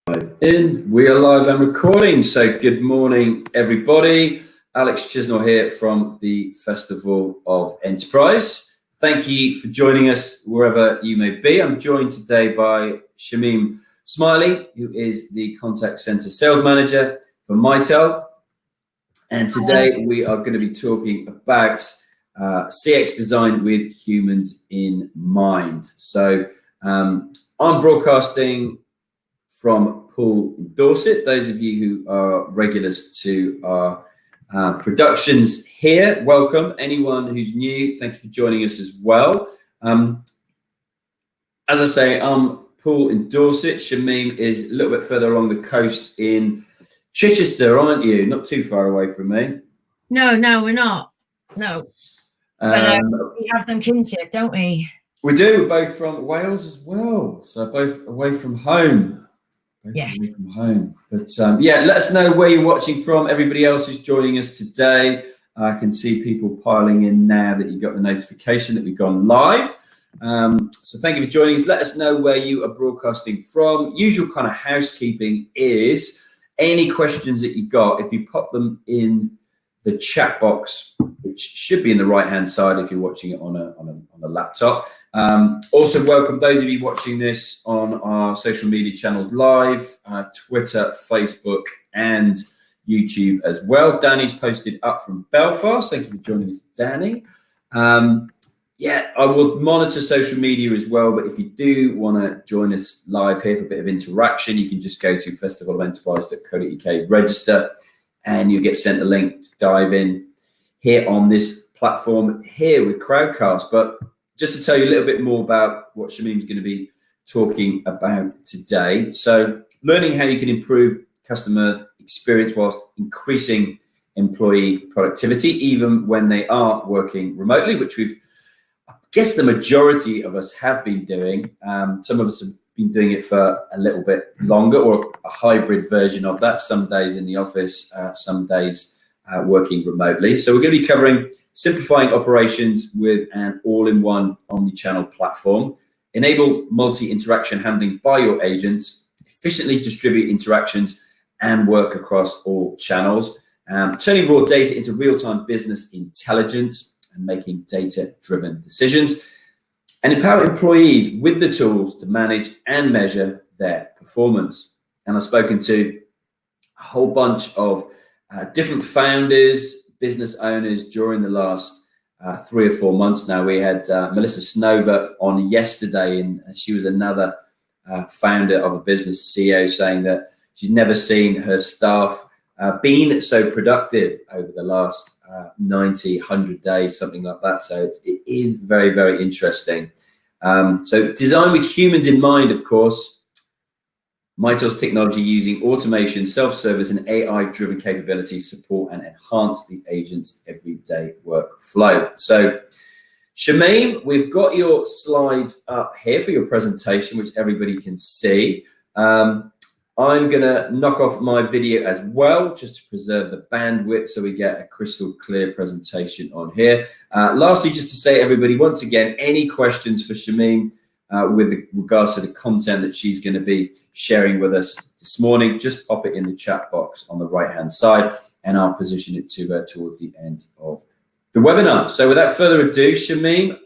We are live and recording, so good morning everybody. Alex Chisnell here from the Festival of Enterprise. Thank you for joining us wherever you may be. I'm joined today by Shamim Smiley, who is the Contact Center Sales Manager for Mitel. And today we are going to be talking about CX design with humans in mind. So I'm broadcasting from Poole in Dorset. Those of you who are regulars to our productions here, welcome. Anyone who's new, thank you for joining us as well. As I say, I'm Poole in Dorset. Shamim is a little bit further along the coast in Chichester, aren't you? Not too far away from me. No, we're not. No. But we have some kinship, don't we? We do. We're both from Wales as well. So both away from home. Yes. From home. But yeah, let us know where you're watching from. Everybody else who's joining us today. I can see people piling in now that you got the notification that we've gone live. So thank you for joining us. Let us know where you are broadcasting from. Usual kind of housekeeping is any questions that you got, if you pop them in the chat box, which should be in the right-hand side if you're watching it on a laptop. Also welcome those of you watching this on our social media channels live, Twitter, Facebook, and YouTube as well. Danny's posted up from Belfast. Thank you for joining us, Danny. Yeah, I will monitor social media as well, but if you do want to join us live here for a bit of interaction, you can just go to festivalofenterprise.co.uk, register, and you get sent a link to dive in here on this platform here with Crowdcast. But just to tell you a little bit more about what Shamim's going to be talking about today. So learning how you can improve customer experience whilst increasing employee productivity, even when they are working remotely, which I guess the majority of us have been doing. Some of us have been doing it for a little bit longer, or a hybrid version of that. Some days in the office, some days working remotely. So we're going to be covering simplifying operations with an all-in-one omnichannel platform, enable multi-interaction handling by your agents, efficiently distribute interactions and work across all channels, turning raw data into real-time business intelligence and making data-driven decisions, and empower employees with the tools to manage and measure their performance. And I've spoken to a whole bunch of different founders, business owners during the last 3 or 4 months now. We had Melissa Snover on yesterday, and she was another founder of a business, CEO, saying that she's never seen her staff been so productive over the last 90, 100 days, something like that. So it is very, very interesting. So design with humans in mind, of course. Mitel's technology using automation, self-service, and AI-driven capabilities support and enhance the agent's everyday workflow. So, Shamim, we've got your slides up here for your presentation, which everybody can see. I'm going to knock off my video as well, just to preserve the bandwidth so we get a crystal clear presentation on here. Lastly, just to say, everybody, once again, any questions for Shamim with regards to the content that she's going to be sharing with us this morning, just pop it in the chat box on the right-hand side, and I'll position it to her towards the end of the webinar. So without further ado, Shamim,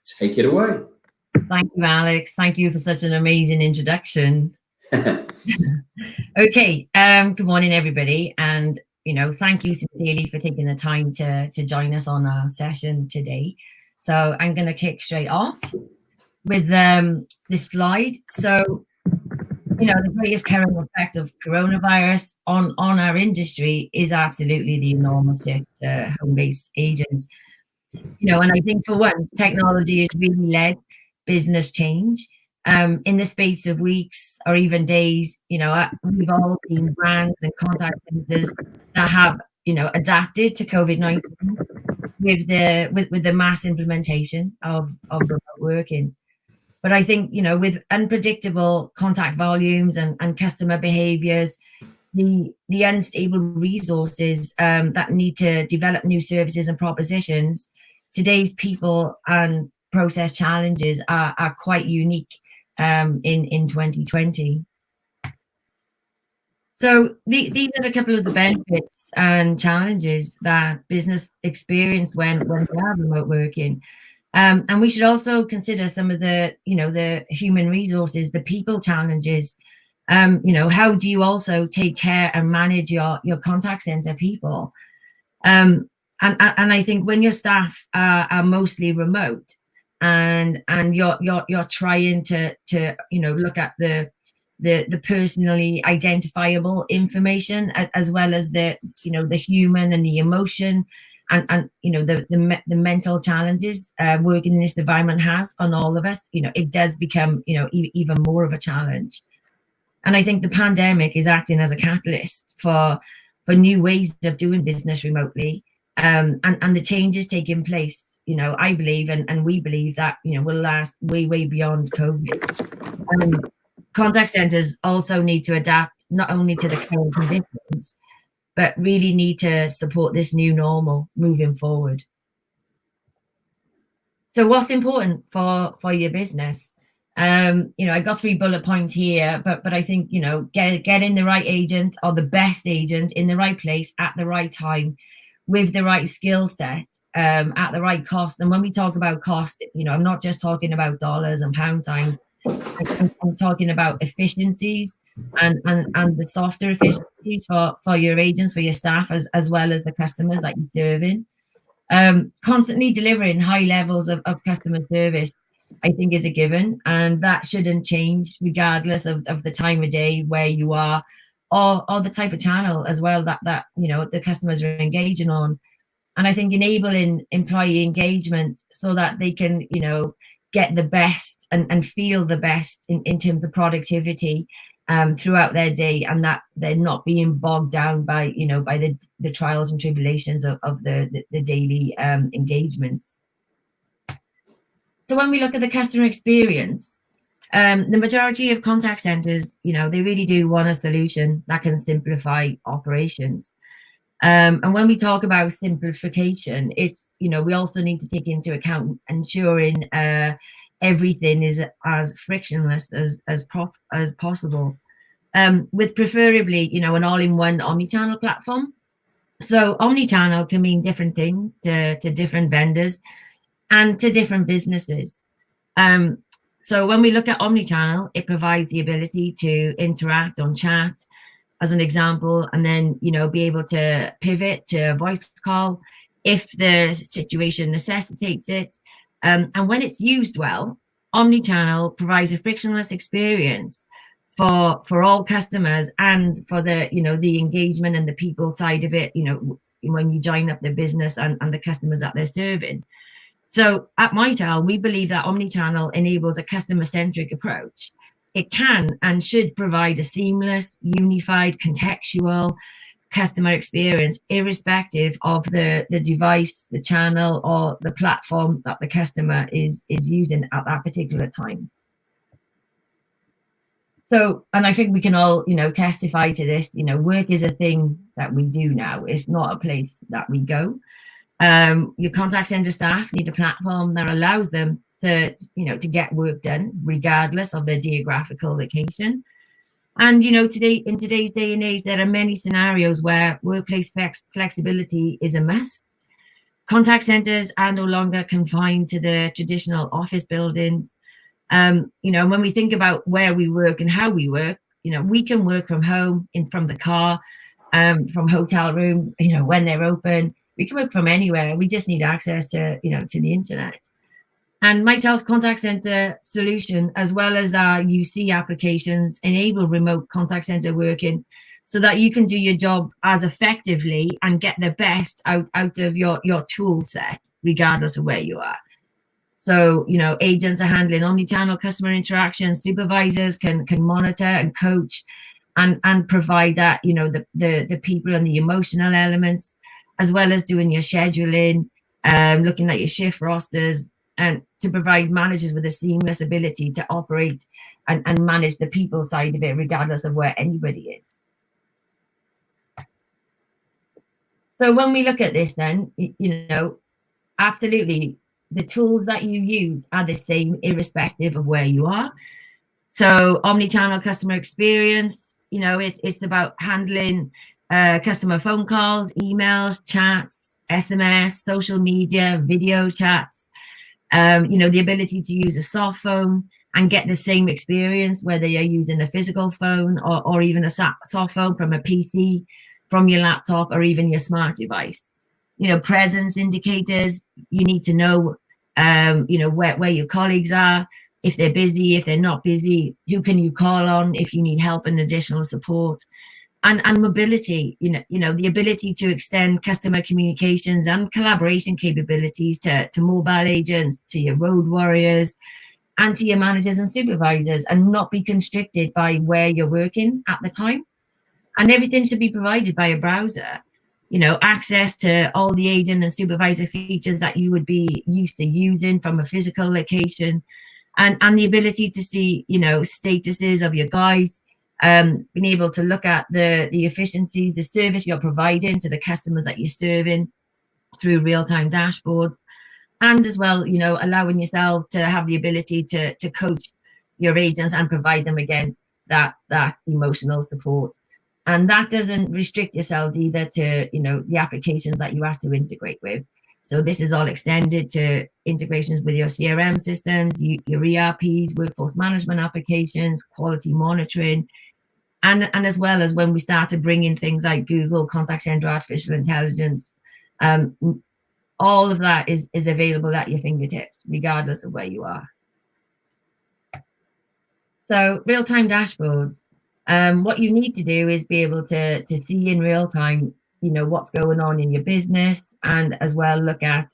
take it away. Thank you, Alex. Thank you for such an amazing introduction. Okay, good morning, everybody. And, thank you sincerely for taking the time to join us on our session today. So I'm going to kick straight off with this slide. So, the greatest current effect of coronavirus on our industry is absolutely the enormous shift to home-based agents. And I think for once, technology has really led business change. In the space of weeks or even days, we've all seen brands and contact centers that have, adapted to COVID-19 with the mass implementation of remote working. But I think, with unpredictable contact volumes and customer behaviors, the unstable resources that need to develop new services and propositions, today's people and process challenges are quite unique in 2020. So these are a couple of the benefits and challenges that business experience when they are remote working. And we should also consider some of the, the human resources, the people challenges. How do you also take care and manage your contact center people? And I think when your staff are mostly remote, and you're trying to look at the personally identifiable information, as well as the human and the emotion, and the mental challenges working in this environment has on all of us, it does become even more of a challenge. And I think the pandemic is acting as a catalyst for new ways of doing business remotely, and the changes taking place, I believe, and we believe that will last way beyond COVID. Contact centers also need to adapt not only to the current conditions, but really need to support this new normal moving forward. So what's important for your business? I got 3 bullet points here, but I think, getting the right agent, or the best agent, in the right place at the right time, with the right skill set, at the right cost. And when we talk about cost, I'm not just talking about dollars and pound signs. I'm talking about efficiencies, and the softer efficiencies for your agents, for your staff, as well as the customers that you're serving. Constantly delivering high levels of customer service, I think, is a given, and that shouldn't change regardless of the time of day, where you are, or the type of channel as well that the customers are engaging on. And I think enabling employee engagement so that they can get the best and feel the best in terms of productivity throughout their day, and that they're not being bogged down by by the trials and tribulations of the daily engagements. So when we look at the customer experience, the majority of contact centers, they really do want a solution that can simplify operations. And when we talk about simplification, it's, we also need to take into account ensuring everything is as frictionless as possible, with preferably, an all-in-one omnichannel platform. So omnichannel can mean different things to different vendors and to different businesses. So when we look at omnichannel, it provides the ability to interact on chat, as an example, and then be able to pivot to a voice call if the situation necessitates it. And when it's used well, omnichannel provides a frictionless experience for all customers, and for the engagement and the people side of it, when you join up the business and the customers that they're serving. So at Mitel, we believe that omnichannel enables a customer-centric approach. It can and should provide a seamless, unified, contextual customer experience, irrespective of the device, the channel, or the platform that the customer is using at that particular time. So, and I think we can all, testify to this, work is a thing that we do now. It's not a place that we go. Your contact center staff need a platform that allows them to get work done regardless of their geographical location. And in today's day and age, there are many scenarios where workplace flexibility is a must. Contact centers are no longer confined to the traditional office buildings. When we think about where we work and how we work, we can work from home, from the car, from hotel rooms, when they're open. We can work from anywhere. We just need access to the internet. And Mitel's contact center solution, as well as our UC applications, enable remote contact center working so that you can do your job as effectively and get the best out of your tool set, regardless of where you are. So, agents are handling omnichannel customer interactions. Supervisors can monitor and coach and provide that, the people and the emotional elements, as well as doing your scheduling, looking at your shift rosters, and to provide managers with a seamless ability to operate and manage the people side of it, regardless of where anybody is. So when we look at this, then, absolutely, the tools that you use are the same, irrespective of where you are. So omnichannel customer experience, you know, it's about handling customer phone calls, emails, chats, SMS, social media, video chats, you know, the ability to use a soft phone and get the same experience, whether you're using a physical phone or even a soft phone from a PC, from your laptop, or even your smart device. You know, presence indicators, you need to know, you know, where your colleagues are, if they're busy, if they're not busy, who can you call on if you need help and additional support. And mobility, you know, the ability to extend customer communications and collaboration capabilities to mobile agents, to your road warriors, and to your managers and supervisors, and not be constricted by where you're working at the time. And everything should be provided by a browser. You know, access to all the agent and supervisor features that you would be used to using from a physical location, and the ability to see, you know, statuses of your guys, being able to look at the efficiencies, the service you're providing to the customers that you're serving through real-time dashboards, and as well, you know, allowing yourself to have the ability to coach your agents and provide them again that emotional support. And that doesn't restrict yourselves either to, you know, the applications that you have to integrate with. So this is all extended to integrations with your CRM systems, your ERPs, workforce management applications, quality monitoring, and as well as when we started bringing things like Google Contact Center Artificial Intelligence, all of that is available at your fingertips, regardless of where you are. So real-time dashboards. What you need to do is be able to see in real time, you know, what's going on in your business, and as well look at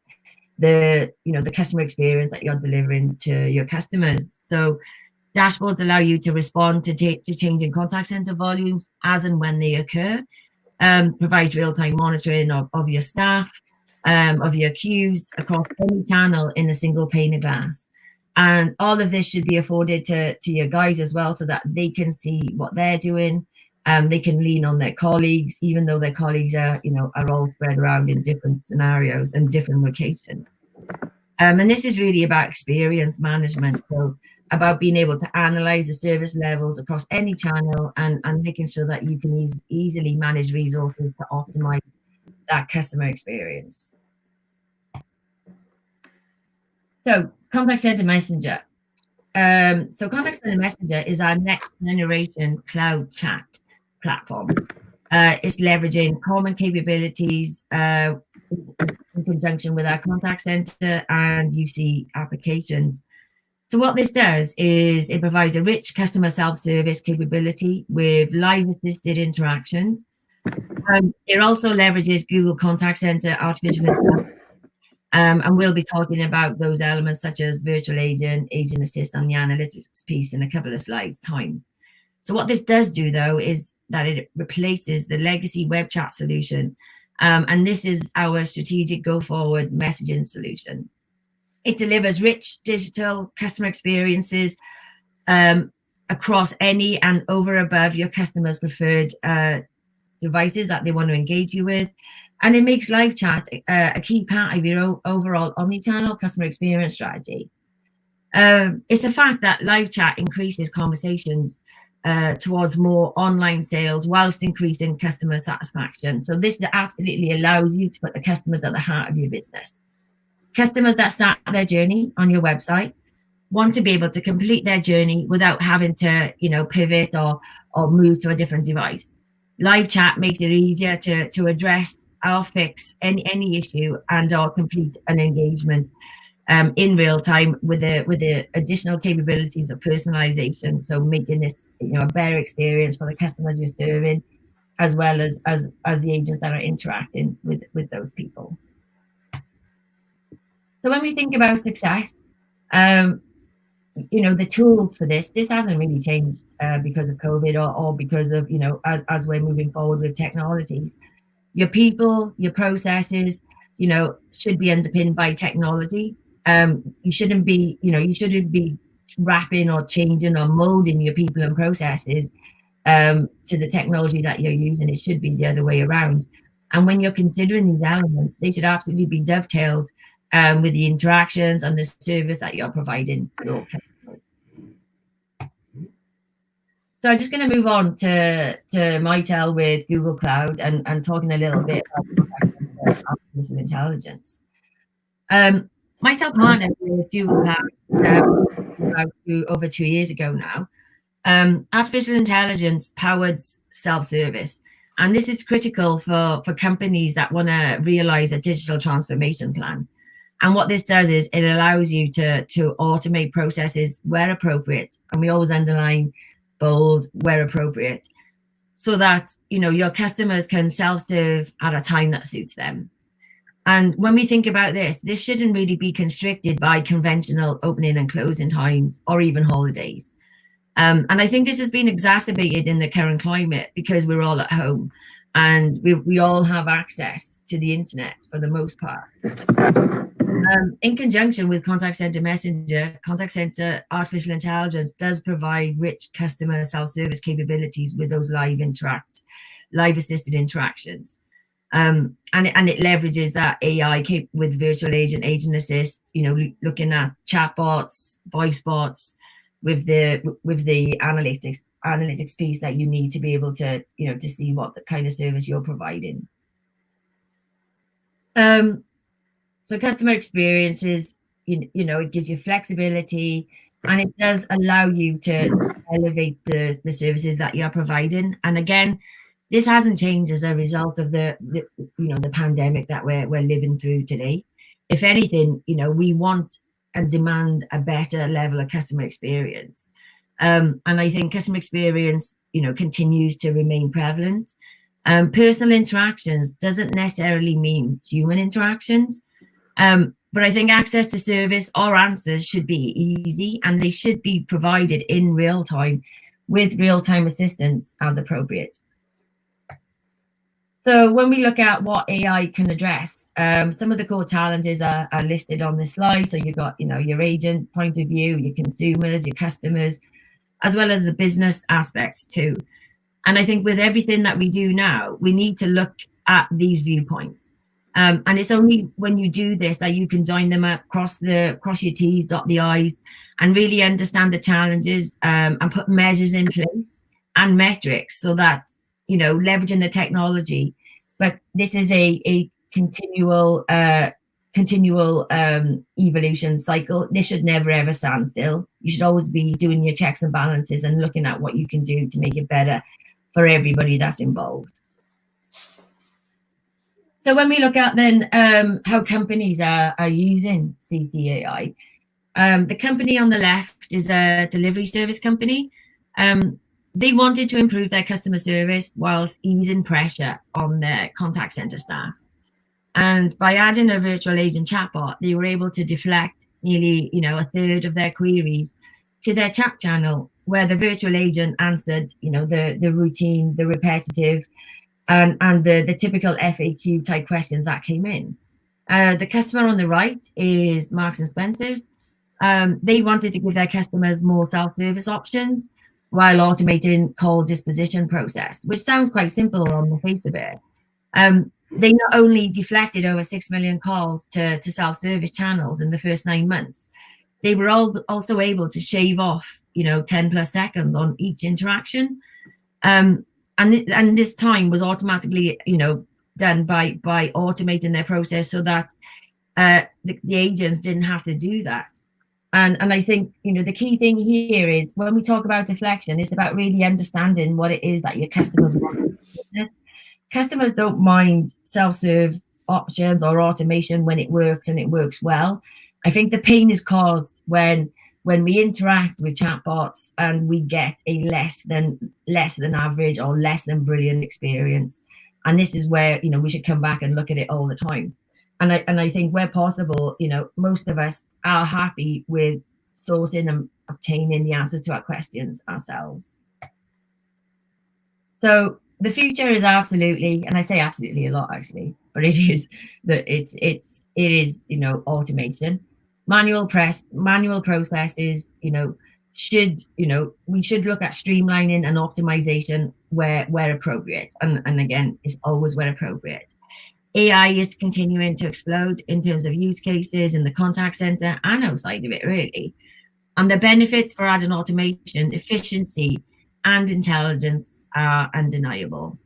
the, you know, the customer experience that you're delivering to your customers. So dashboards allow you to respond to changing contact center volumes as and when they occur, provides real-time monitoring of your staff, of your queues across any channel in a single pane of glass. And all of this should be afforded to your guys as well, so that they can see what they're doing. They can lean on their colleagues, even though their colleagues are, you know, are all spread around in different scenarios and different locations. And this is really about experience management. So about being able to analyze the service levels across any channel, and making sure that you can easily manage resources to optimize that customer experience. So Contact Center Messenger. So Contact Center Messenger is our next generation cloud chat platform. It's leveraging common capabilities in conjunction with our contact center and UC applications. So what this does is it provides a rich customer self-service capability with live assisted interactions. It also leverages Google Contact Center Artificial Intelligence, and we'll be talking about those elements such as virtual agent, agent assist, and the analytics piece in a couple of slides' time. So what this does do, though, is that it replaces the legacy web chat solution, and this is our strategic go-forward messaging solution. It delivers rich digital customer experiences across any and over above your customers' preferred devices that they want to engage you with. And it makes live chat a key part of your overall omnichannel customer experience strategy. It's a fact that live chat increases conversations towards more online sales whilst increasing customer satisfaction. So this absolutely allows you to put the customers at the heart of your business. Customers that start their journey on your website want to be able to complete their journey without having to, you know, pivot or move to a different device. Live chat makes it easier to address or fix any issue and or complete an engagement in real time with the additional capabilities of personalization. So making this, you know, a better experience for the customers you're serving, as well as the agents that are interacting with those people. So when we think about success, you know, the tools for this hasn't really changed because of COVID or because of, you know, as we're moving forward with technologies. Your people, your processes, you know, should be underpinned by technology. You shouldn't be wrapping or changing or molding your people and processes to the technology that you're using. It should be the other way around. And when you're considering these elements, they should absolutely be dovetailed with the interactions and the service that you're providing your customers. So I'm just going to move on to Mitel with Google Cloud and talking a little bit about artificial intelligence. Mitel partnered with Google Cloud about over 2 years ago now. Artificial intelligence powered self-service. And this is critical for companies that want to realize a digital transformation plan. And what this does is it allows you to automate processes where appropriate. And we always underline bold, where appropriate, so that your customers can self-serve at a time that suits them. And when we think about this shouldn't really be constricted by conventional opening and closing times or even holidays. And I think this has been exacerbated in the current climate because we're all at home and we all have access to the internet for the most part. In conjunction with contact center messenger, contact center artificial intelligence does provide rich customer self-service capabilities with those live assisted interactions. And it leverages that AI with virtual agent assist, looking at chatbots, voice bots, with the analytics piece that you need to be able to to see what the kind of service you're providing. So customer experiences, it gives you flexibility, and it does allow you to elevate the services that you're providing. And again, this hasn't changed as a result of the pandemic that we're living through today. If anything, we want and demand a better level of customer experience. And I think customer experience, continues to remain prevalent. Personal interactions doesn't necessarily mean human interactions. But I think access to service or answers should be easy, and they should be provided in real time with real-time assistance as appropriate. So when we look at what AI can address, some of the core challenges are listed on this slide. So you've got, your agent point of view, your consumers, your customers, as well as the business aspects too. And I think with everything that we do now, we need to look at these viewpoints. And it's only when you do this that you can join them up, cross your T's, dot the I's, and really understand the challenges and put measures in place and metrics so that, leveraging the technology. But this is a continual evolution cycle. This should never ever stand still. You should always be doing your checks and balances and looking at what you can do to make it better for everybody that's involved. So when we look at then how companies are using CCAI, the company on the left is a delivery service company. They wanted to improve their customer service whilst easing pressure on their contact center staff. And by adding a virtual agent chatbot, they were able to deflect nearly, a third of their queries to their chat channel, where the virtual agent answered, the routine, the repetitive, and the typical FAQ type questions that came in. The customer on the right is Marks and Spencer's. They wanted to give their customers more self-service options while automating call disposition process, which sounds quite simple on the face of it. They not only deflected over 6 million calls to self-service channels in the first 9 months, they were also able to shave off, 10 plus seconds on each interaction. And this time was automatically, done by automating their process so that the agents didn't have to do that. And I think, the key thing here is when we talk about deflection, it's about really understanding what it is that your customers want. Customers don't mind self-serve options or automation when it works and it works well. I think the pain is caused when we interact with chatbots and we get a less than average or less than brilliant experience. And this is where, we should come back and look at it all the time. And I think where possible, most of us are happy with sourcing and obtaining the answers to our questions ourselves. So the future is absolutely, and I say absolutely a lot actually, but it is that it is automation. Manual processes, we should look at streamlining and optimization where appropriate, and again, it's always where appropriate. AI is continuing to explode in terms of use cases in the contact center and outside of it, really. And the benefits for adding automation, efficiency, and intelligence are undeniable.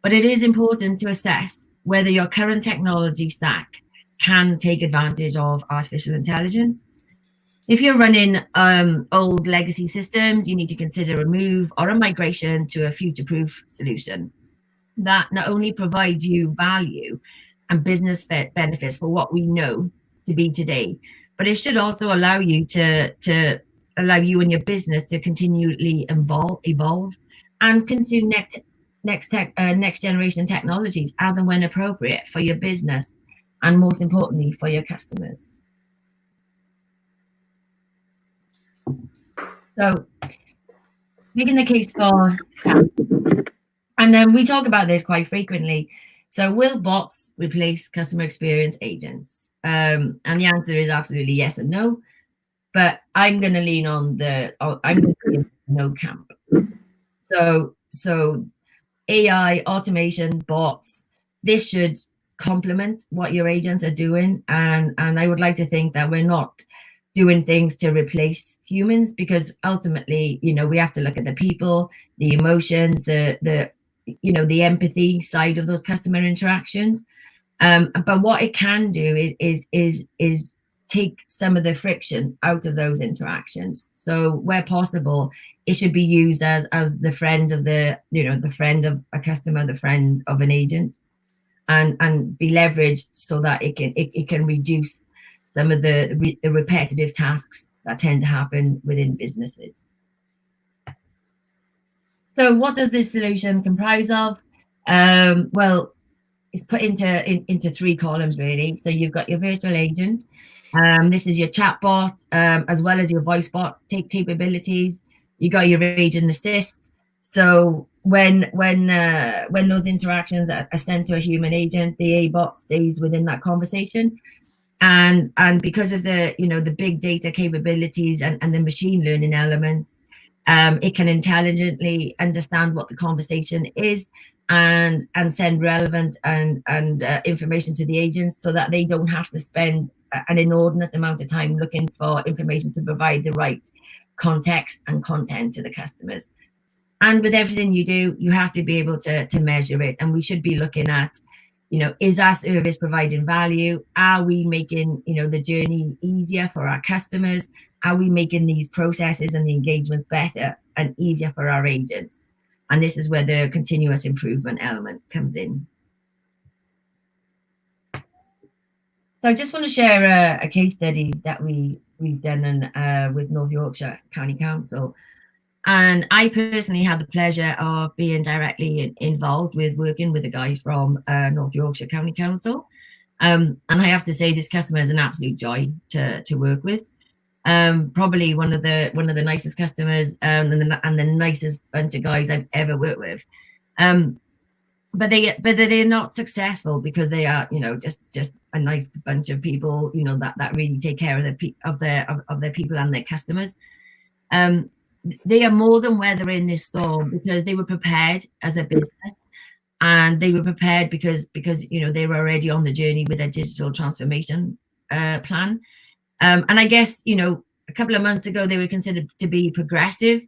But it is important to assess whether your current technology stack can take advantage of artificial intelligence. If you're running old legacy systems, you need to consider a move or a migration to a future-proof solution that not only provides you value and business benefits for what we know to be today, but it should also allow you to allow you and your business to continually evolve and consume next generation technologies as and when appropriate for your business, and most importantly for your customers. So, making the case for, and then we talk about this quite frequently. So, will bots replace customer experience agents? And the answer is absolutely yes and no. But I'm going to lean on I'm going to lean on the no camp. So AI, automation, bots, this should complement what your agents are doing. And I would like to think that we're not doing things to replace humans, because ultimately, we have to look at the people, the emotions, the empathy side of those customer interactions. But what it can do is take some of the friction out of those interactions. So where possible, it should be used as the friend of the friend of a customer, the friend of an agent, and be leveraged so that it can reduce some of the repetitive tasks that tend to happen within businesses. So what does this solution comprise of? Well, it's put into three columns really. So you've got your virtual agent. This is your chatbot, as well as your voice bot capabilities. You got your agent assist. So when those interactions are sent to a human agent, the A bot stays within that conversation. And because of the big data capabilities and the machine learning elements, it can intelligently understand what the conversation is and send relevant and information to the agents, so that they don't have to spend an inordinate amount of time looking for information to provide the right context and content to the customers. And with everything you do, you have to be able to measure it. And we should be looking at, is our service providing value? Are we making, the journey easier for our customers? Are we making these processes and the engagements better and easier for our agents? And this is where the continuous improvement element comes in. So I just want to share a case study that we've done with North Yorkshire County Council. And I personally had the pleasure of being directly involved with working with the guys from North Yorkshire County Council. And I have to say, this customer is an absolute joy to work with. Probably one of the nicest customers, and the nicest bunch of guys I've ever worked with. But they're not successful because they are, just a nice bunch of people, that really take care of their people and their customers. They are more than weathering this storm because they were prepared as a business, and they were prepared because they were already on the journey with their digital transformation plan. And I guess, a couple of months ago, they were considered to be progressive,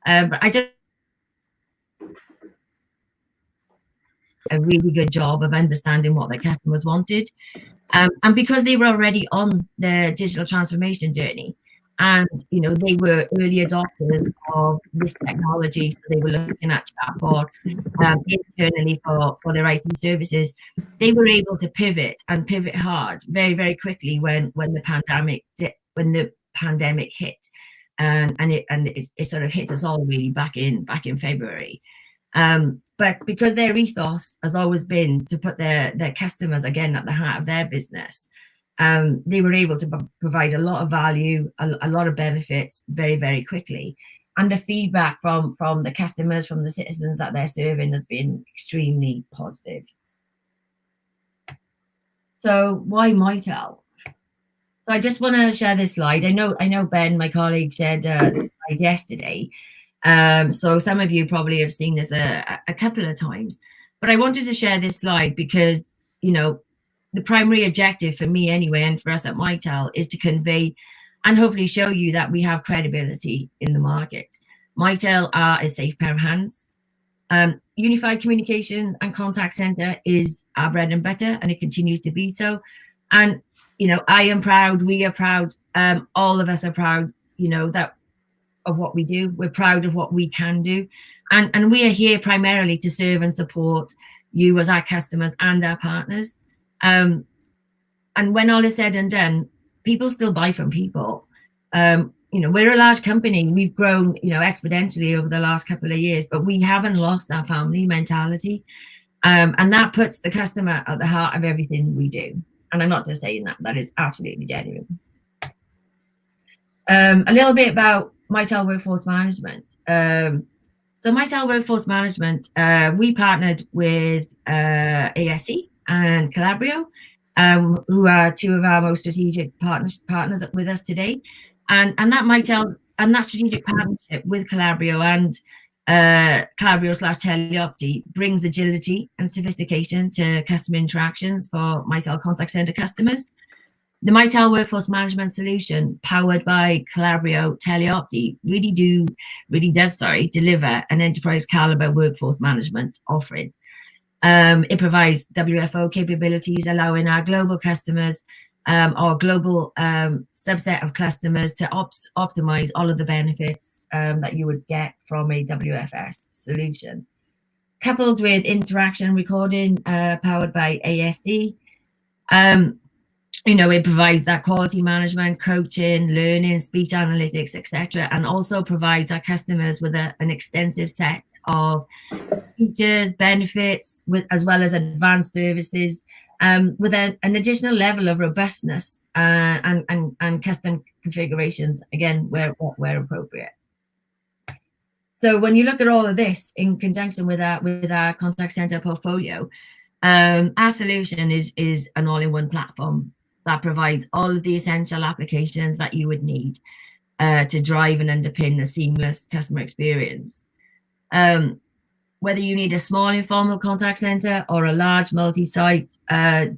but I don't a really good job of understanding what their customers wanted. And because they were already on their digital transformation journey, and they were early adopters of this technology, so they were looking at chatbots internally for their IT services. They were able to pivot hard very, very quickly when the pandemic hit, and it sort of hit us all really back in February. But because their ethos has always been to put their customers again at the heart of their business, they were able to provide a lot of value, a lot of benefits very, very quickly. And the feedback from the customers, from the citizens that they're serving, has been extremely positive. So why Mitel? So I just want to share this slide. I know Ben, my colleague, shared a slide yesterday. So some of you probably have seen this a couple of times, but I wanted to share this slide because, the primary objective for me anyway, and for us at Mitel, is to convey and hopefully show you that we have credibility in the market. Mitel are a safe pair of hands. Unified communications and contact center is our bread and butter, and it continues to be so. And I am proud, we are proud, all of us are proud, that of what we do. We're proud of what we can do, and we are here primarily to serve and support you as our customers and our partners. And when all is said and done, people still buy from people. We're a large company. We've grown, exponentially over the last couple of years, but we haven't lost our family mentality. And that puts the customer at the heart of everything we do. And I'm not just saying that, that is absolutely genuine. A little bit about Mitel Workforce Management. So Mitel Workforce Management, we partnered with ASC and Calabrio, who are two of our most strategic partners with us today. And that Mitel and that strategic partnership with Calabrio and Calabrio/Teleopti brings agility and sophistication to customer interactions for Mitel contact center customers. The Mitel Workforce Management solution, powered by Calabrio Teleopti, really does deliver an enterprise caliber workforce management offering. It provides WFO capabilities, allowing our global customers or global subset of customers to optimize all of the benefits that you would get from a WFS solution. Coupled with interaction recording powered by ASC, it provides that quality management, coaching, learning, speech analytics, etc., and also provides our customers with an extensive set of features, benefits, as well as advanced services, with an additional level of robustness and custom configurations, again, where appropriate. So when you look at all of this in conjunction with our contact center portfolio, our solution is an all-in-one platform that provides all of the essential applications that you would need to drive and underpin a seamless customer experience. Whether you need a small informal contact center or a large multi-site,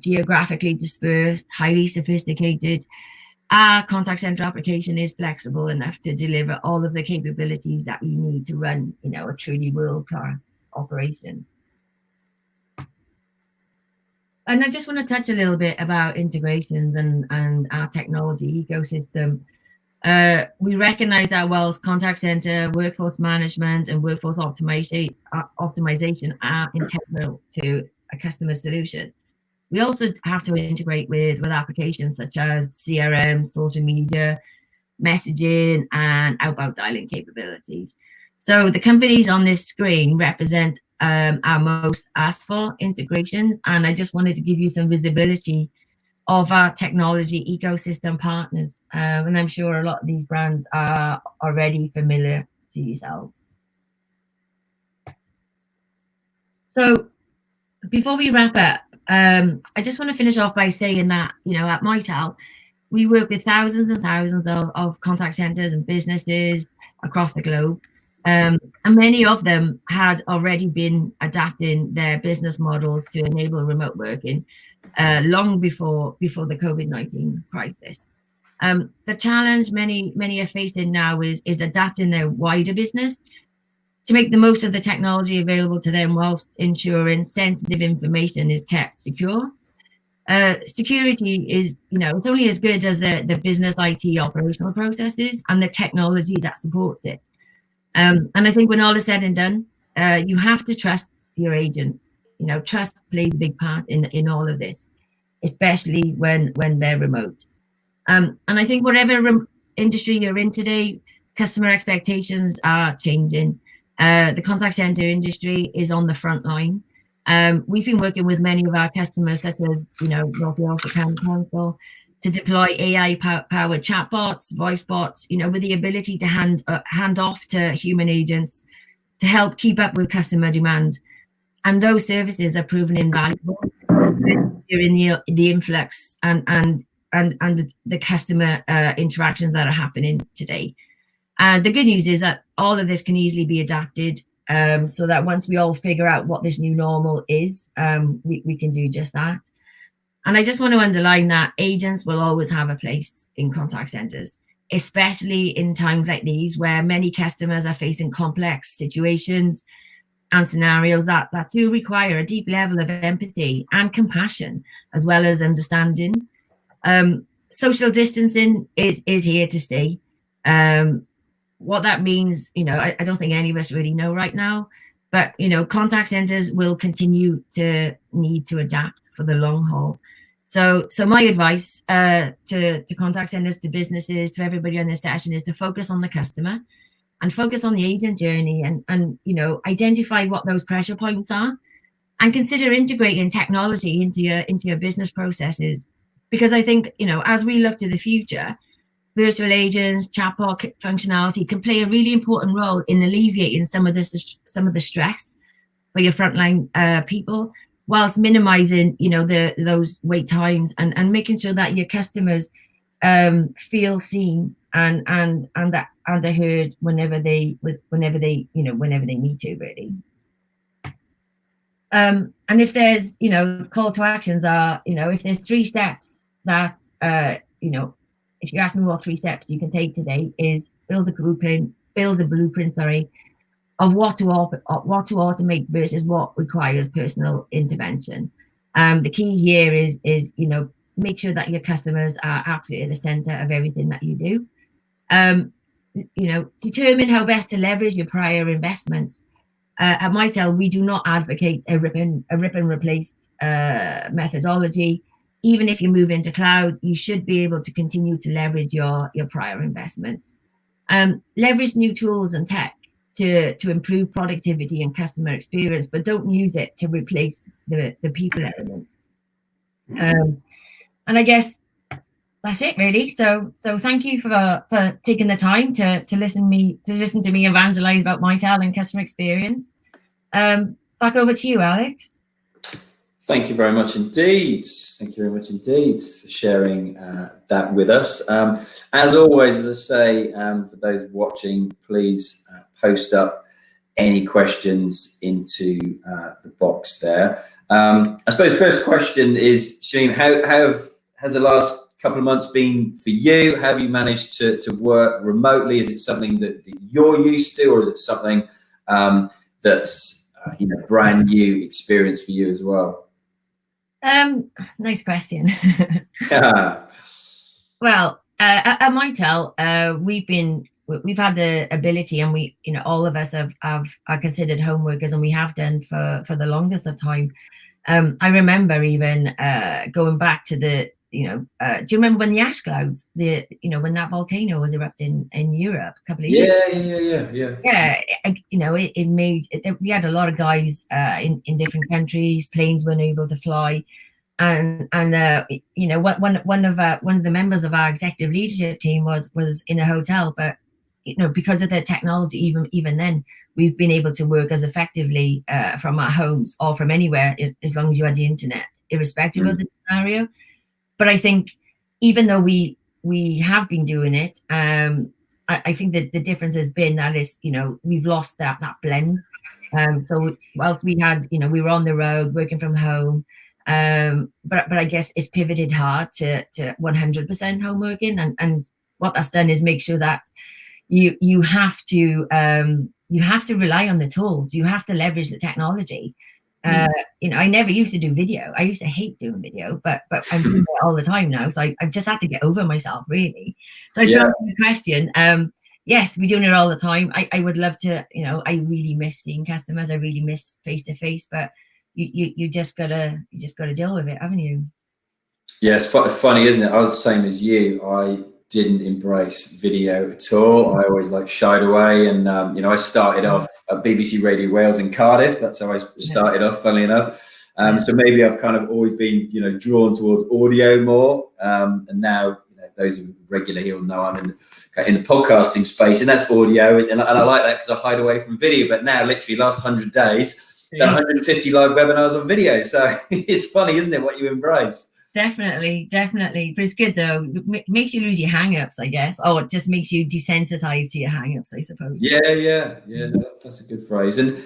geographically dispersed, highly sophisticated, our contact center application is flexible enough to deliver all of the capabilities that you need to run, a truly world-class operation. And I just want to touch a little bit about integrations and our technology ecosystem. We recognize that whilst contact center, workforce management, and workforce optimization are integral to a customer solution, we also have to integrate with applications such as CRM, social media, messaging, and outbound dialing capabilities. So the companies on this screen represent our most asked for integrations, and I just wanted to give you some visibility of our technology ecosystem partners, and I'm sure a lot of these brands are already familiar to yourselves. So before we wrap up, I just want to finish off by saying that, at Mitel, we work with thousands and thousands of contact centers and businesses across the globe. And many of them had already been adapting their business models to enable remote working long before the COVID-19 crisis. The challenge many are facing now is adapting their wider business to make the most of the technology available to them whilst ensuring sensitive information is kept secure. Security is, it's only as good as the business IT operational processes and the technology that supports it. And I think when all is said and done, you have to trust your agents. Trust plays a big part in all of this, especially when they're remote. And I think whatever industry you're in today, customer expectations are changing. The contact center industry is on the front line. We've been working with many of our customers, such as North Yorkshire County Council, to deploy AI-powered chatbots, voice bots, with the ability to hand off to human agents to help keep up with customer demand. And those services are proven invaluable during the influx and the customer interactions that are happening today. The good news is that all of this can easily be adapted, so that once we all figure out what this new normal is, we can do just that. And I just want to underline that agents will always have a place in contact centers. especially in times like these where many customers are facing complex situations and scenarios that do require a deep level of empathy and compassion, as well as understanding. Social distancing is here to stay. What that means, I don't think any of us really know right now, but contact centers will continue to need to adapt for the long haul. So my advice to contact centers, to businesses, to everybody on this session is to focus on the customer and focus on the agent journey, and identify what those pressure points are, and consider integrating technology into your business processes. Because I think, as we look to the future, virtual agents, chatbot functionality can play a really important role in alleviating some of the stress for your frontline people, whilst minimizing those wait times, and making sure that your customers feel seen and that are heard whenever they need to, really. And if there's call to actions are, if there's 3 steps that if you ask me what 3 steps you can take today, is build a blueprint, of what to automate versus what requires personal intervention. The key here is make sure that your customers are absolutely at the center of everything that you do. Determine how best to leverage your prior investments. At Mitel, we do not advocate a rip and replace methodology. Even if you move into cloud, you should be able to continue to leverage your prior investments. Leverage new tools and tech to improve productivity and customer experience, but don't use it to replace the people element. And I guess that's it, really. So thank you for taking the time to listen to me evangelize about Mitel and customer experience. Back over to you, Alex. Thank you very much indeed. Thank you very much indeed for sharing that with us. As always, as I say, for those watching, please post up any questions into the box there. I suppose first question is, Shalene, how has the last couple of months been for you? Have you managed to work remotely? Is it something that you're used to, or is it something that's brand new experience for you as well? Nice question. Well, at Mitel, we've had the ability, and we, all of us are considered home workers, and we have done for the longest of time. I remember even going back to the, do you remember when the ash clouds, when that volcano was erupting in Europe a couple of years ago? Yeah. It made it, we had a lot of guys in different countries. Planes weren't able to fly, and one of the members of our executive leadership team was in a hotel, but because of the technology, even then, we've been able to work as effectively from our homes or from anywhere, as long as you had the internet, irrespective of the scenario. But I think even though we have been doing it, I think that the difference has been that we've lost that blend. So whilst we had, we were on the road working from home, but I guess it's pivoted hard to 100% home working, and what that's done is make sure that you have to rely on the tools, you have to leverage the technology. I never used to do video. I used to hate doing video, but I'm doing it all the time now. So I've just had to get over myself, really. So to answer the question, yes, we're doing it all the time. I would love to, I really miss seeing customers. I really miss face to face, but you just gotta deal with it, haven't you? Yeah, it's funny, isn't it? I was the same as you. I didn't embrace video at all. I always shied away, and I started off at BBC Radio Wales in Cardiff. That's how I started off, funnily enough. So maybe I've kind of always been drawn towards audio more, and now those who regularly will know I'm in the podcasting space, and that's audio, and I like that because I hide away from video. But now, literally, last 100 days, done 150 live webinars on video. So it's funny, isn't it, what you embrace? Definitely. But it's good, though. It makes you lose your hang-ups, I guess. Oh, it just makes you desensitized to your hang-ups, I suppose. Yeah. No, that's a good phrase. And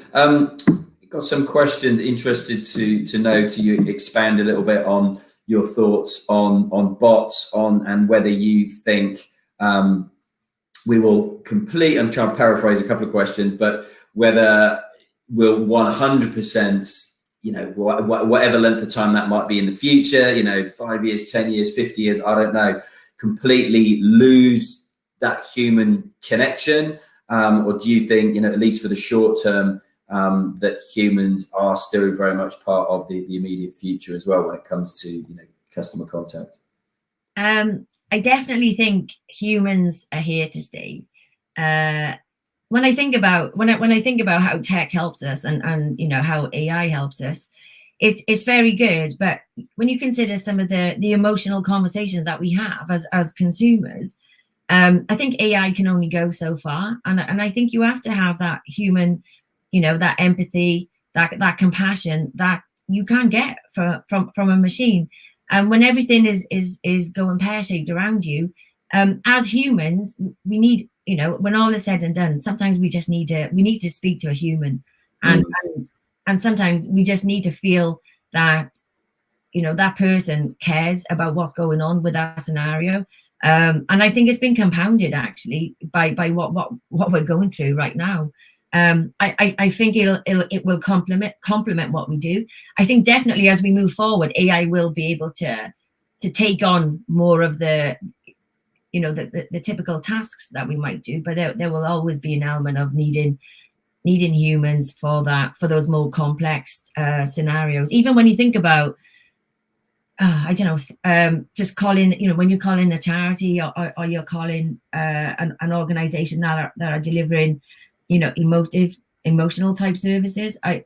got some questions. Interested to know, to you expand a little bit on your thoughts on bots, and whether you think we will complete, I'm trying to paraphrase a couple of questions, but whether we'll 100%, whatever length of time that might be in the future, 5 years, 10 years, 50 years, I don't know, completely lose that human connection? Or do you think, at least for the short term, that humans are still very much part of the immediate future as well when it comes to, customer contact? I definitely think humans are here to stay. When I think about how tech helps us and how AI helps us, it's very good. But when you consider some of the emotional conversations that we have as consumers, I think AI can only go so far, and I think you have to have that human, that empathy, that compassion that you can't get from a machine. And when everything is going pear-shaped around you, as humans, we need, when all is said and done, sometimes we just need to speak to a human, and sometimes we just need to feel that, that person cares about what's going on with that scenario. And I think it's been compounded actually by what we're going through right now. I think it will complement what we do. I think definitely as we move forward, AI will be able to take on more of the typical tasks that we might do, but there will always be an element of needing humans for those more complex scenarios. Even when you think about I don't know, just calling, when you're calling a charity or you're calling an organization that are delivering, emotional type services. I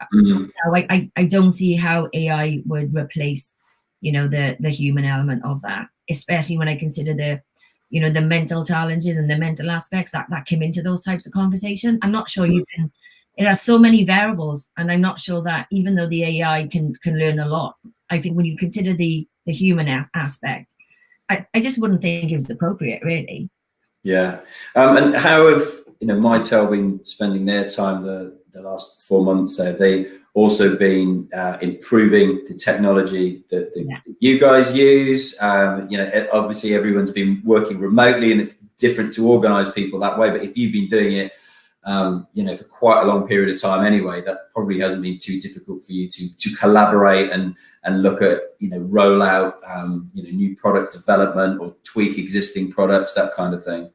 don't see how AI would replace, the human element of that, especially when I consider the mental challenges and the mental aspects that come into those types of conversation. I'm not sure you can. It has so many variables, and I'm not sure that even though the AI can learn a lot, I think when you consider the human aspect, I just wouldn't think it was appropriate, really. Yeah. And how have Mitel been spending their time the last 4 months? Have they also been improving the technology that you guys use? Obviously everyone's been working remotely, and it's different to organize people that way. But if you've been doing it, for quite a long period of time anyway, that probably hasn't been too difficult for you to collaborate and look at, roll out, new product development or tweak existing products, that kind of thing.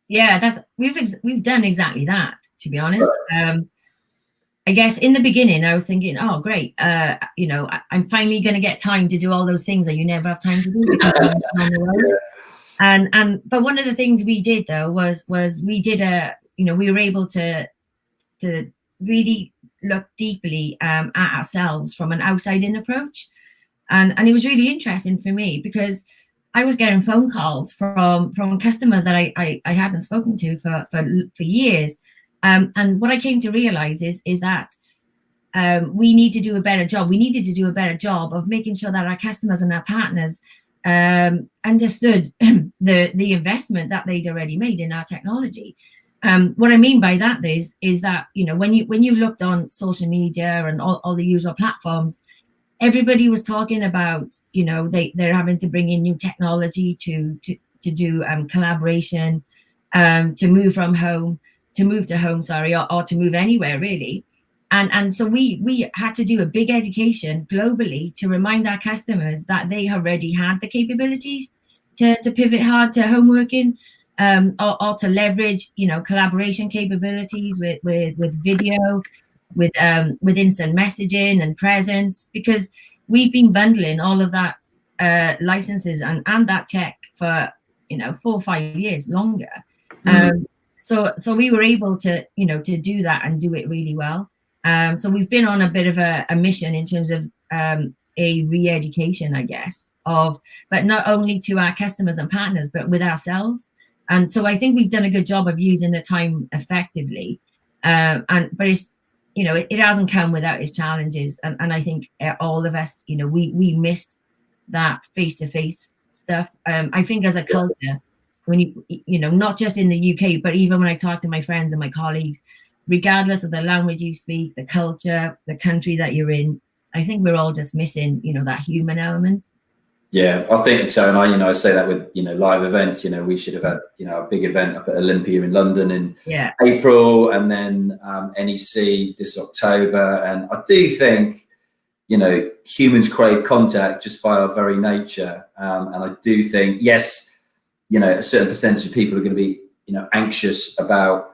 Yeah, we've done exactly that, to be honest. Right. I guess in the beginning I was thinking, oh great, I'm finally going to get time to do all those things that you never have time to do because you're on the road. But one of the things we did though was we did we were able to really look deeply at ourselves from an outside-in approach, and it was really interesting for me because I was getting phone calls from customers that I hadn't spoken to for years, and what I came to realize is that we need to do a better job. We needed to do a better job of making sure that our customers and our partners understood the investment that they'd already made in our technology. What I mean by that is that when you looked on social media and all the usual platforms, everybody was talking about they're having to bring in new technology to do collaboration, to move to home, or to move anywhere really. And so we had to do a big education globally to remind our customers that they already had the capabilities to pivot hard to home working. Or to leverage, collaboration capabilities with video, with instant messaging and presence, because we've been bundling all of that licenses and that tech for 4 or 5 years longer. So we were able to to do that and do it really well. So we've been on a bit of a mission in terms of a re-education, I guess, but not only to our customers and partners, but with ourselves. And so I think we've done a good job of using the time effectively, but it's it hasn't come without its challenges, and I think all of us we miss that face-to-face stuff. I think as a culture, when you not just in the UK, but even when I talk to my friends and my colleagues, regardless of the language you speak, the culture, the country that you're in, I think we're all just missing that human element. Yeah, I think so. And I say that with, live events, we should have had, a big event up at Olympia in London in April, and then NEC this October. And I do think, humans crave contact just by our very nature. And I do think, yes, a certain percentage of people are going to be, anxious about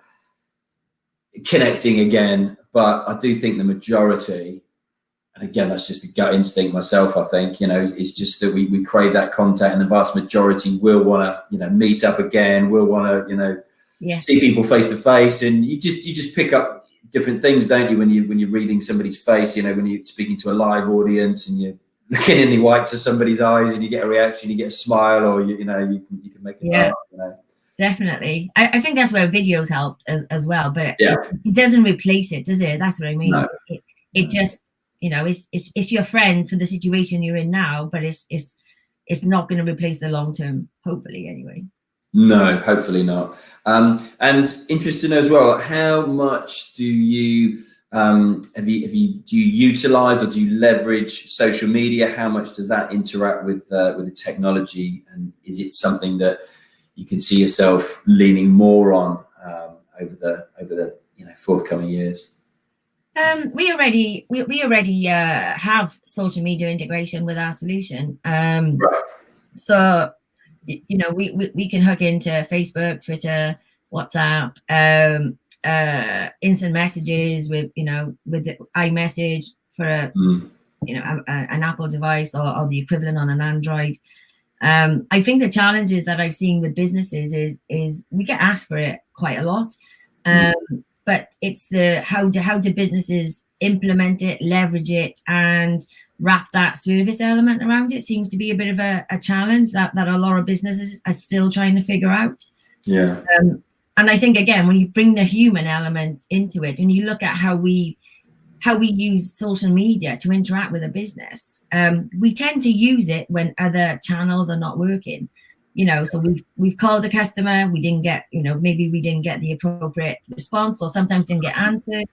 connecting again. But I do think the majority, and again, that's just a gut instinct myself, I think, it's just that we crave that contact, and the vast majority will want to, meet up again. We'll want to, see people face to face, and you just pick up different things, don't you, when you're reading somebody's face, when you're speaking to a live audience and you're looking in the whites of somebody's eyes and you get a reaction, you get a smile, or, you can make it laugh, Definitely. I think that's where videos helped as well, but it doesn't replace it, does it? That's what I mean. No. It just, it's your friend for the situation you're in now, but it's not going to replace the long term, hopefully, anyway. No, hopefully not. And interesting as well, how much do you do you utilize or do you leverage social media? How much does that interact with the technology, and is it something that you can see yourself leaning more on over the forthcoming years? We already have social media integration with our solution. Right. So, we can hook into Facebook, Twitter, WhatsApp, instant messages with the iMessage for an Apple device or the equivalent on an Android. I think the challenges that I've seen with businesses is we get asked for it quite a lot. But it's how do businesses implement it, leverage it, and wrap that service element around it seems to be a bit of a challenge that a lot of businesses are still trying to figure out. Yeah. And I think, again, when you bring the human element into it, and you look at how we use social media to interact with a business, we tend to use it when other channels are not working. So we've called a customer, we didn't get, maybe we didn't get the appropriate response, or sometimes didn't get answered.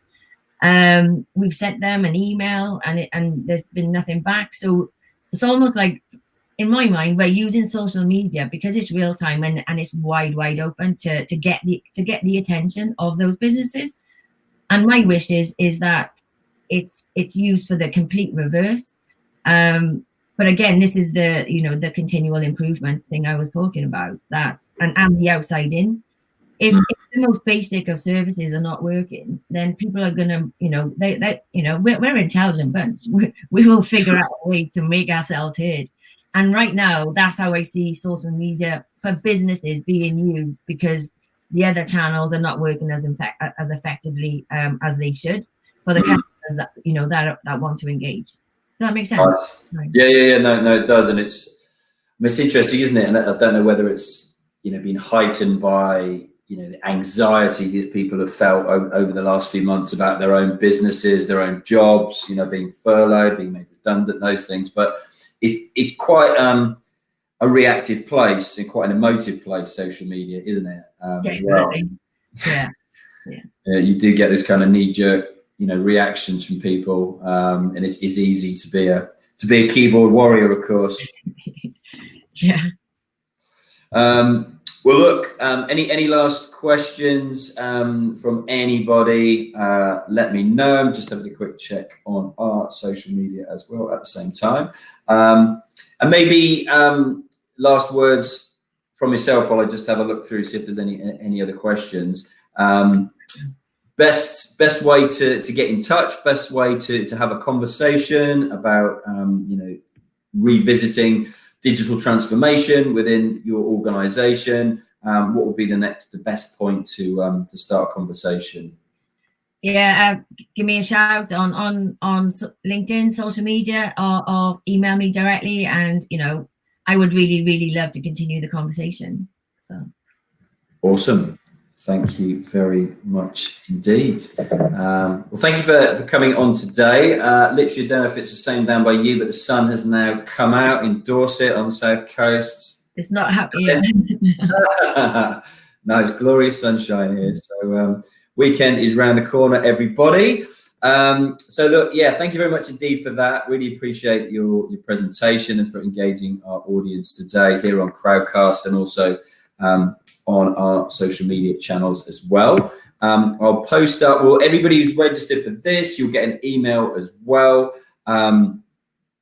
We've sent them an email and there's been nothing back. So it's almost like, in my mind, we're using social media because it's real time and it's wide open to get the attention of those businesses. And my wish is that it's used for the complete reverse. But again, this is the continual improvement thing I was talking about, that and the outside in. If the most basic of services are not working, then people are gonna, we're an intelligent bunch. We will figure out a way to make ourselves heard. And right now, that's how I see social media for businesses being used, because the other channels are not working as effectively as they should for the customers that want to engage. Does that make sense? Right. Yeah. No, it does, and it's interesting, isn't it? And I don't know whether it's been heightened by the anxiety that people have felt over the last few months about their own businesses, their own jobs, being furloughed, being made redundant, those things. But it's quite a reactive place and quite an emotive place, social media, isn't it? Definitely. Yeah. You do get this kind of knee-jerk reactions from people, and it's easy to be a keyboard warrior, of course. Yeah. Well, look, any last questions from anybody? Let me know. I'm just having a quick check on our social media as well at the same time. And maybe last words from yourself while I just have a look through, see if there's any other questions. Best way to get in touch, best way to have a conversation about revisiting digital transformation within your organization. What would be the best point to start a conversation? Yeah, give me a shout on LinkedIn, social media, or email me directly, and I would really love to continue the conversation. So awesome. Thank you very much indeed. Well, thank you for coming on today. Literally, I don't know if it's the same down by you, but the sun has now come out in Dorset on the south coast. It's not happy yet. No, it's glorious sunshine here. So weekend is round the corner, everybody. So look, yeah, thank you very much indeed for that. Really appreciate your presentation and for engaging our audience today here on Crowdcast and also on our social media channels as well. I'll post up, well, everybody who's registered for this, you'll get an email as well.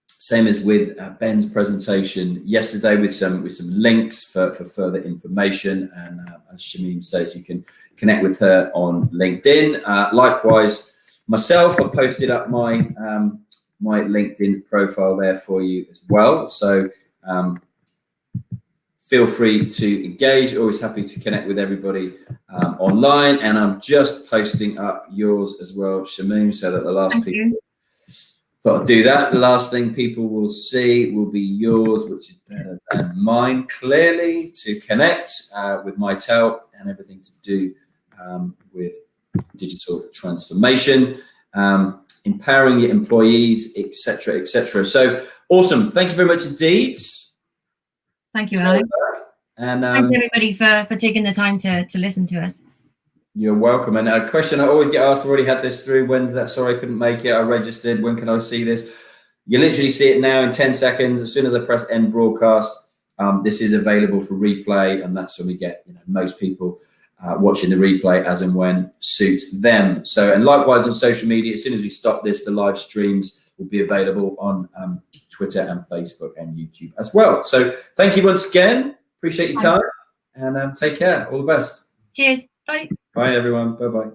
Same as with Ben's presentation yesterday with some links for further information. And as Shamim says, you can connect with her on LinkedIn. Likewise, myself, I've posted up my my LinkedIn profile there for you as well. So feel free to engage. Always happy to connect with everybody online. And I'm just posting up yours as well, Shamim, so that the last people. Thought I'd do that. The last thing people will see will be yours, which is better than mine, clearly, to connect with Mytel and everything to do with digital transformation, empowering your employees, etc., etc. So awesome. Thank you very much indeed. Thank you, Alex. And thanks everybody for taking the time to listen to us. You're welcome. And a question I always get asked, I've already had this through, when's that? Sorry, I couldn't make it. I registered. When can I see this? You literally see it now in 10 seconds. As soon as I press end broadcast, this is available for replay. And that's when we get most people watching the replay as and when suits them. So, and likewise on social media, as soon as we stop this, the live streams will be available on Twitter and Facebook and YouTube as well. So thank you once again. Appreciate your time and take care. All the best. Cheers. Bye. Bye, everyone. Bye-bye.